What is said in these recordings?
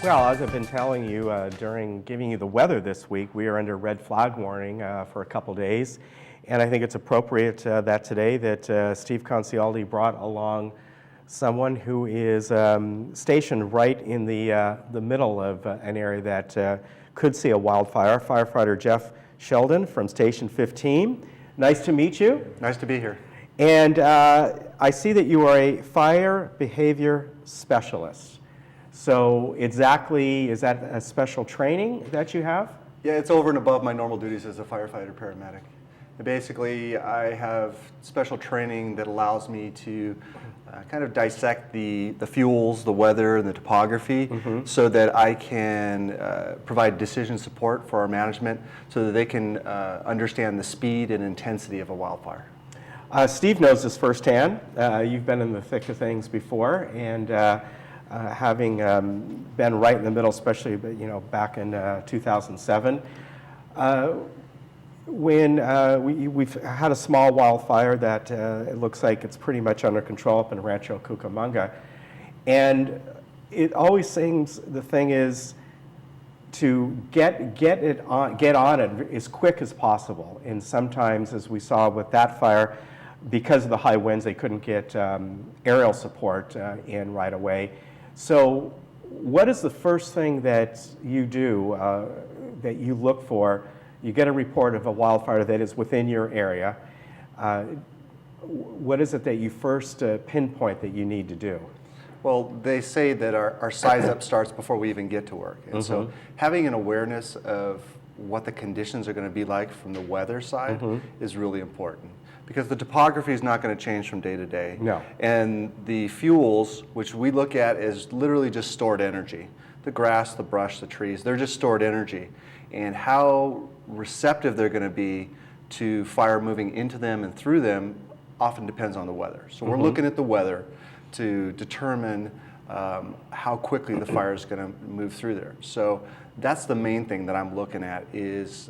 Well, as I've been telling you during giving you the weather this week, we are under red flag warning for a couple days. And I think it's appropriate that today that Steve Concialdi brought along someone who is stationed right in the middle of an area that could see a wildfire. Firefighter Jeff Sheldon from Station 15. Nice to meet you. Nice to be here. And I see that you are a fire behavior specialist. So exactly, is that a special training that you have? Yeah, it's over and above my normal duties as a firefighter paramedic. And basically, I have special training that allows me to kind of dissect the fuels, the weather, and the topography so that I can provide decision support for our management so that they can understand the speed and intensity of a wildfire. Steve knows this firsthand. You've been in the thick of things before, and having been right in the middle, especially back in 2007, when we've had a small wildfire that it looks like it's pretty much under control up in Rancho Cucamonga, and it always seems the thing is to get on it as quick as possible. And sometimes, as we saw with that fire, because of the high winds, they couldn't get aerial support in right away. So what is the first thing that you do, that you look for? You get a report of a wildfire that is within your area. What is it that you first pinpoint that you need to do? Well, they say that our size up starts before we even get to work. And so having an awareness of what the conditions are going to be like from the weather side is really important, because the topography is not going to change from day to day. No. And the fuels, which we look at as literally just stored energy, the grass, the brush, the trees, they're just stored energy. And how receptive they're going to be to fire moving into them and through them often depends on the weather. So we're looking at the weather to determine how quickly the fire is going to move through there. So that's the main thing that I'm looking at is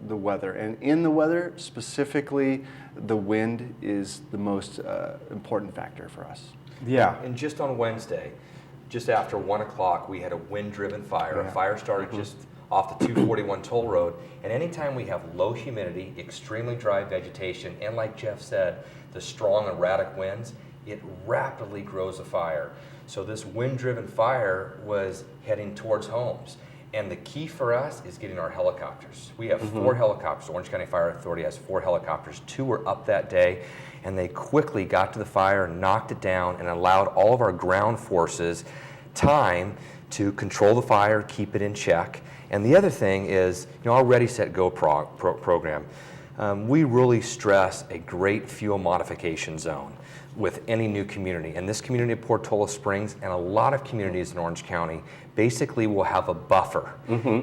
the weather. And in the weather, specifically, the wind is the most important factor for us. Yeah. And just on Wednesday, just after 1 o'clock, we had a wind-driven fire. A fire started just off the 241 toll road. And anytime we have low humidity, extremely dry vegetation, and like Jeff said, the strong erratic winds, it rapidly grows a fire. So this wind-driven fire was heading towards homes. And the key for us is getting our helicopters. We have 4 helicopters. Orange County Fire Authority has 4 helicopters. 2 were up that day, and they quickly got to the fire, knocked it down, and allowed all of our ground forces time to control the fire, keep it in check. And the other thing is, our Ready, Set, Go program. We really stress a great fuel modification zone with any new community. And this community of Portola Springs and a lot of communities in Orange County basically will have a buffer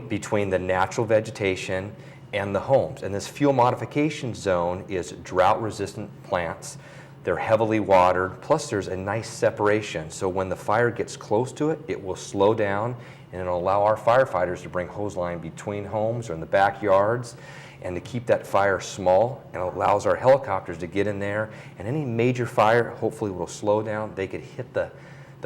between the natural vegetation and the homes. And this fuel modification zone is drought-resistant plants. They're heavily watered, plus there's a nice separation. So when the fire gets close to it, it will slow down, and it'll allow our firefighters to bring hose line between homes or in the backyards, and to keep that fire small, and it allows our helicopters to get in there, and any major fire hopefully will slow down. They could hit the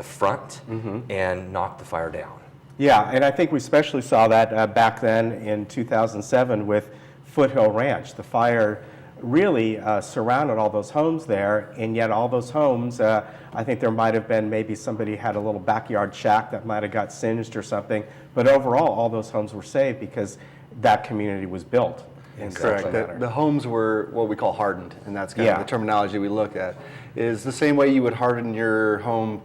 front and knock the fire down. Yeah, and I think we especially saw that back then in 2007 with Foothill Ranch. The fire really surrounded all those homes there, and yet all those homes, I think there might have been maybe somebody had a little backyard shack that might have got singed or something, but overall all those homes were saved because that community was built. Correct. The homes were what we call hardened, and that's kind of the terminology we look at. Is the same way you would harden your home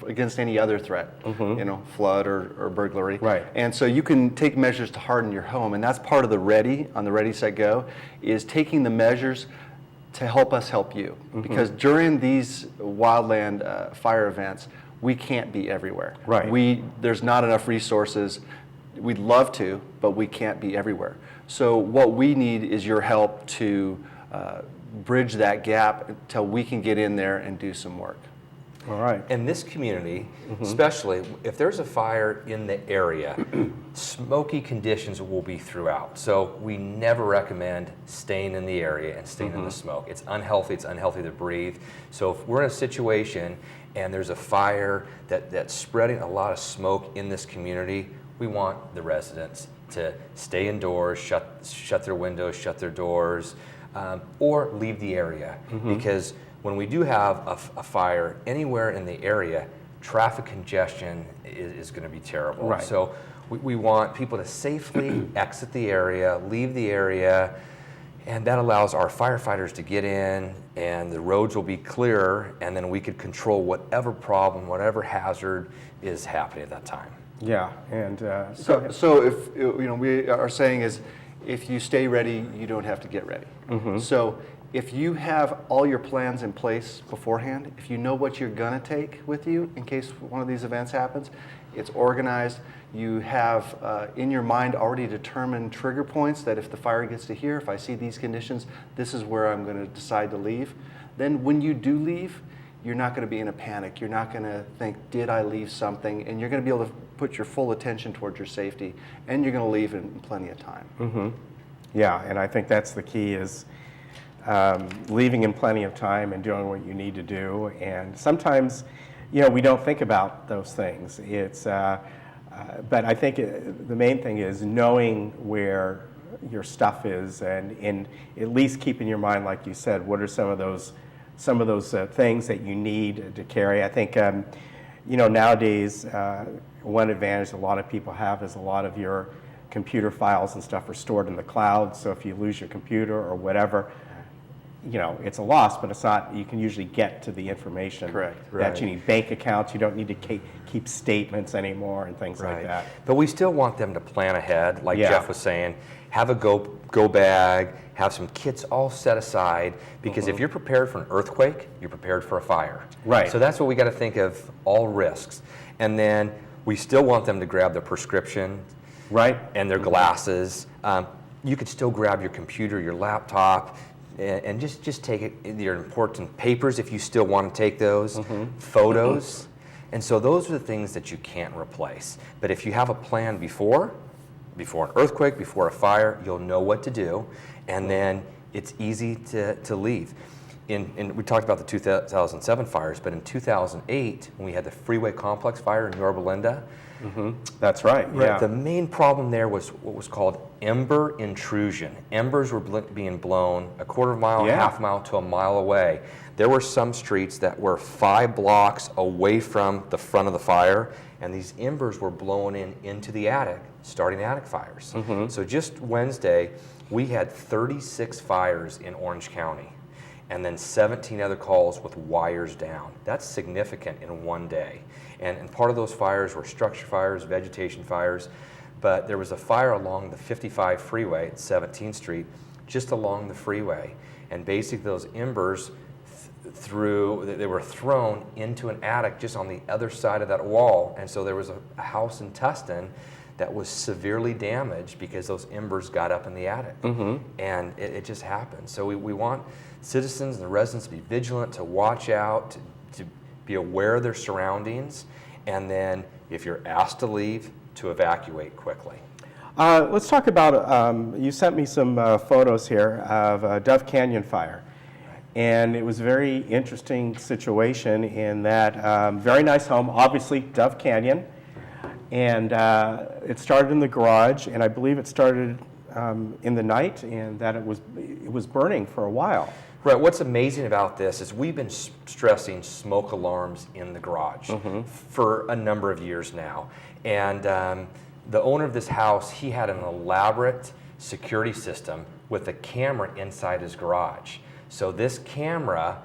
against any other threat, flood or burglary. Right. And so you can take measures to harden your home, and that's part of the Ready, Set, Go, is taking the measures to help us help you. Because during these wildland fire events, we can't be everywhere. Right. There's not enough resources. We'd love to, but we can't be everywhere. So what we need is your help to bridge that gap until we can get in there and do some work. All right. In this community, especially, if there's a fire in the area, smoky conditions will be throughout. So we never recommend staying in the area and staying in the smoke. It's unhealthy to breathe. So if we're in a situation and there's a fire that's spreading a lot of smoke in this community, we want the residents to stay indoors, shut their windows, shut their doors, or leave the area. Because when we do have a fire anywhere in the area, traffic congestion is going to be terrible. Right. So we want people to safely exit the area, leave the area, and that allows our firefighters to get in, and the roads will be clearer, and then we could control whatever problem, whatever hazard is happening at that time. Yeah, and So if, we are saying is, if you stay ready, you don't have to get ready. So if you have all your plans in place beforehand, if you know what you're gonna take with you in case one of these events happens, it's organized, you have in your mind already determined trigger points that if the fire gets to here, if I see these conditions, this is where I'm gonna decide to leave. Then when you do leave, you're not gonna be in a panic. You're not gonna think, did I leave something? And you're gonna be able to put your full attention towards your safety, and you're gonna leave in plenty of time. yeah, and I think that's the key is leaving in plenty of time and doing what you need to do. And sometimes, we don't think about those things. It's, but I think the main thing is knowing where your stuff is, and at least keep in your mind, like you said, what are some of those things that you need to carry. I think, nowadays, one advantage a lot of people have is a lot of your computer files and stuff are stored in the cloud. So if you lose your computer or whatever, it's a loss, but it's not, you can usually get to the information that you need. Bank accounts, you don't need to keep statements anymore and things like that. But we still want them to plan ahead, like Jeff was saying, have a go bag, have some kits all set aside, because if you're prepared for an earthquake, you're prepared for a fire. Right. So that's what we got to think of, all risks. And then we still want them to grab their prescription and their glasses. You could still grab your computer, your laptop, and just take your important papers if you still want to take those, photos. And so those are the things that you can't replace. But if you have a plan before an earthquake, before a fire, you'll know what to do, and then it's easy to leave. We talked about the 2007 fires, but in 2008, when we had the freeway complex fire in Yorba Linda, that's right. Yeah. The main problem there was what was called ember intrusion. Embers were being blown a quarter of a mile, half a mile to a mile away. There were some streets that were 5 blocks away from the front of the fire, and these embers were blown into the attic, starting attic fires. So just Wednesday, we had 36 fires in Orange County, and then 17 other calls with wires down. That's significant in one day. And part of those fires were structure fires, vegetation fires, but there was a fire along the 55 freeway at 17th Street, just along the freeway. And basically those embers they were thrown into an attic just on the other side of that wall. And so there was a house in Tustin that was severely damaged because those embers got up in the attic. And it just happened. So we want citizens and the residents to be vigilant, to watch out, to be aware of their surroundings, and then if you're asked to leave, to evacuate quickly. Let's talk about, you sent me some photos here of Dove Canyon fire. And it was a very interesting situation in that very nice home, obviously Dove Canyon. And it started in the garage, and I believe it started in the night, and that it was burning for a while. Right, what's amazing about this is we've been stressing smoke alarms in the garage for a number of years now. And the owner of this house, he had an elaborate security system with a camera inside his garage. So this camera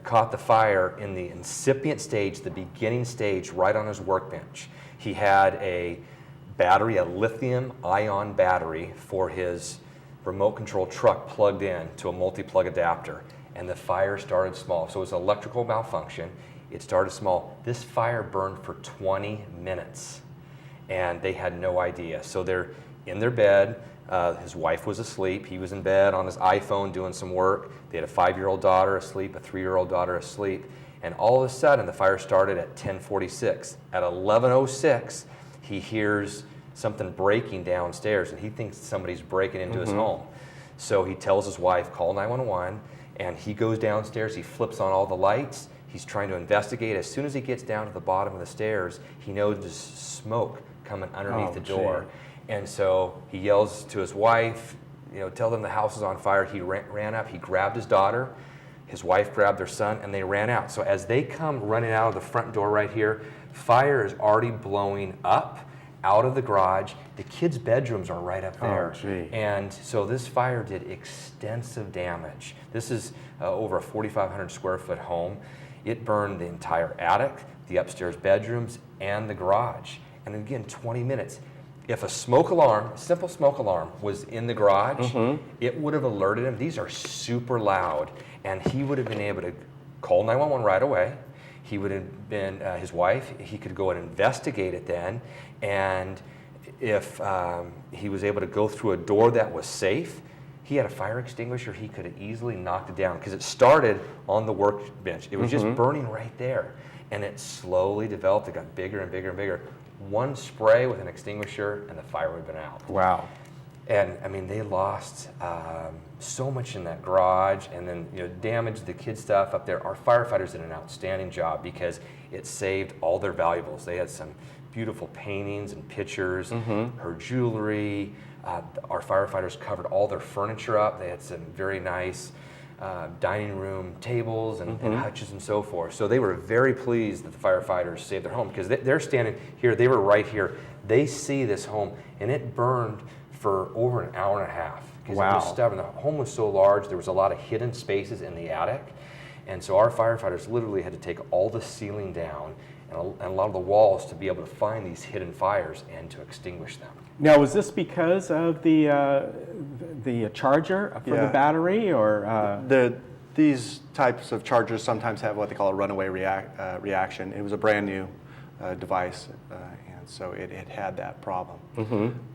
caught the fire in the incipient stage, the beginning stage, right on his workbench. He had a battery, a lithium-ion battery for his remote control truck plugged in to a multi-plug adapter, and the fire started small. So it was an electrical malfunction. It started small. This fire burned for 20 minutes, and they had no idea. So they're in their bed. His wife was asleep. He was in bed on his iPhone doing some work. They had a 5-year-old daughter asleep, a 3-year-old daughter asleep, and all of a sudden the fire started at 10:46. At 11:06, he hears something breaking downstairs, and he thinks somebody's breaking into his home. So he tells his wife, call 911, and he goes downstairs, he flips on all the lights, He's trying to investigate. As soon as he gets down to the bottom of the stairs, he notices smoke coming underneath the door. And so he yells to his wife, tell them the house is on fire. He ran up, he grabbed his daughter, his wife grabbed their son, and they ran out. So as they come running out of the front door right here, fire is already blowing up out of the garage. The kids' bedrooms are right up there. And so this fire did extensive damage. This is over a 4,500 square foot home. It burned the entire attic, the upstairs bedrooms, and the garage. And again, 20 minutes. If a smoke alarm, simple smoke alarm, was in the garage, it would have alerted him. These are super loud. And he would have been able to call 911 right away. He would have been, his wife, he could go and investigate it then. And if he was able to go through a door that was safe, he had a fire extinguisher, he could have easily knocked it down because it started on the workbench. It was just burning right there. And it slowly developed, it got bigger and bigger and bigger. One spray with an extinguisher and the fire would have been out. Wow. And I mean, they lost so much in that garage, and then damaged the kids' stuff up there. Our firefighters did an outstanding job because it saved all their valuables. They had some beautiful paintings and pictures, her jewelry. Our firefighters covered all their furniture up. They had some very nice dining room tables and hutches and so forth. So they were very pleased that the firefighters saved their home because they're standing here. They were right here. They see this home, and it burned for over an hour and a half because it was stubborn. The home was so large, there was a lot of hidden spaces in the attic, and so our firefighters literally had to take all the ceiling down and a lot of the walls to be able to find these hidden fires and to extinguish them. Now, was this because of the charger for the battery, or these types of chargers sometimes have what they call a runaway reaction. It was a brand new device, and so it had that problem.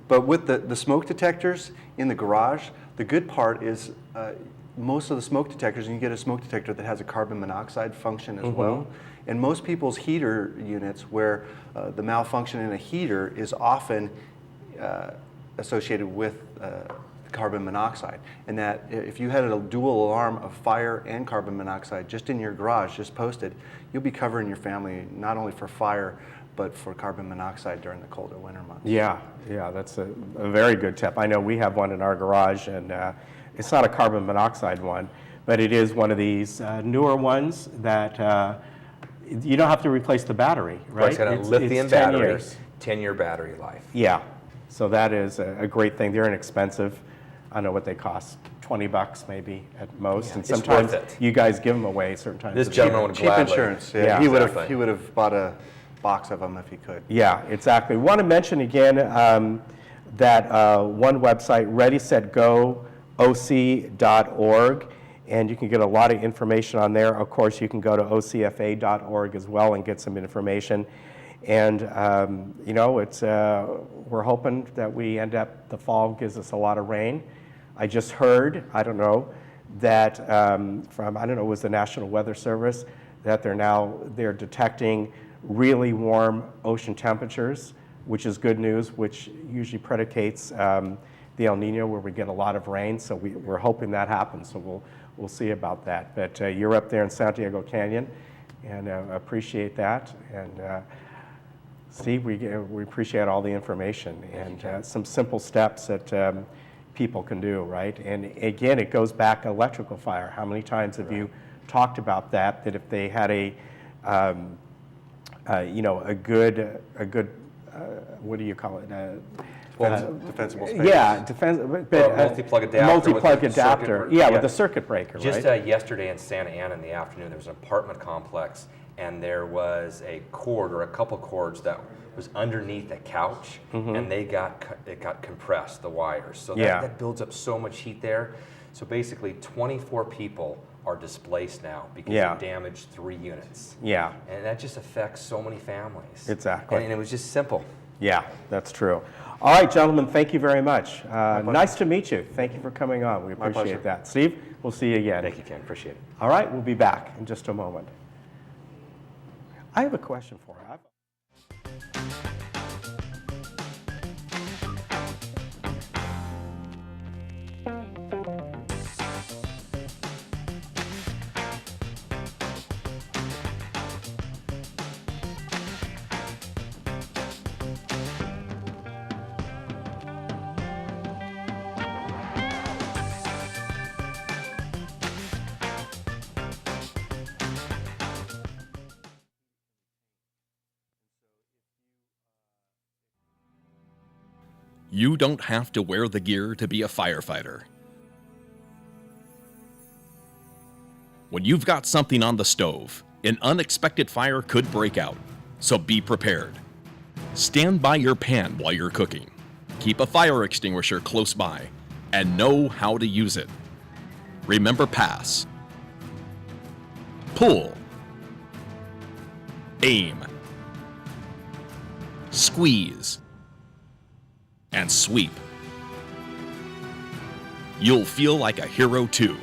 But with the smoke detectors in the garage, the good part is most of the smoke detectors, and you get a smoke detector that has a carbon monoxide function as well. And most people's heater units, where the malfunction in a heater is often associated with carbon monoxide, and that if you had a dual alarm of fire and carbon monoxide just in your garage, just posted, you'll be covering your family not only for fire, but for carbon monoxide during the colder winter months. Yeah, that's a very good tip. I know we have one in our garage, and it's not a carbon monoxide one, but it is one of these newer ones that you don't have to replace the battery, right? It's got a lithium battery, 10-year battery life. Yeah, so that is a great thing. They're inexpensive. I don't know what they cost, $20 maybe at most, and sometimes you guys give them away certain times. This gentleman would cheap gladly. Insurance. He would have bought a box of them if he could. Yeah, exactly. Want to mention again that one website, ReadySetGoOC.org, and you can get a lot of information on there. Of course, you can go to ocfa.org as well and get some information. And we're hoping that the fall gives us a lot of rain. I just heard, I don't know, that it was the National Weather Service, that they're detecting really warm ocean temperatures, which is good news, which usually predicates the El Nino, where we get a lot of rain. So we're hoping that happens. So we'll see about that. But you're up there in Santiago Canyon, and appreciate that. And Steve, we appreciate all the information and some simple steps that people can do, right? And again, it goes back to electrical fire. How many times have you talked about that if they had a good what do you call it? Defensible space. Yeah, multi-plug adapter. Multi-plug adapter. With the circuit breaker, Just right? yesterday in Santa Ana in the afternoon, there was an apartment complex, and there was a cord or a couple cords that was underneath a couch, and it got compressed, the wires. So that builds up so much heat there. So basically, 24 people are displaced now because it damaged 3 units. Yeah. And that just affects so many families. Exactly. And it was just simple. Yeah, that's true. All right, gentlemen, thank you very much. Nice to meet you. Thank you for coming on. We appreciate that. Steve, we'll see you again. Thank you, Ken. Appreciate it. All right, we'll be back in just a moment. I have a question for you. You don't have to wear the gear to be a firefighter. When you've got something on the stove, an unexpected fire could break out, so be prepared. Stand by your pan while you're cooking. Keep a fire extinguisher close by, and know how to use it. Remember pass, pull, aim, squeeze, and sweep. You'll feel like a hero too.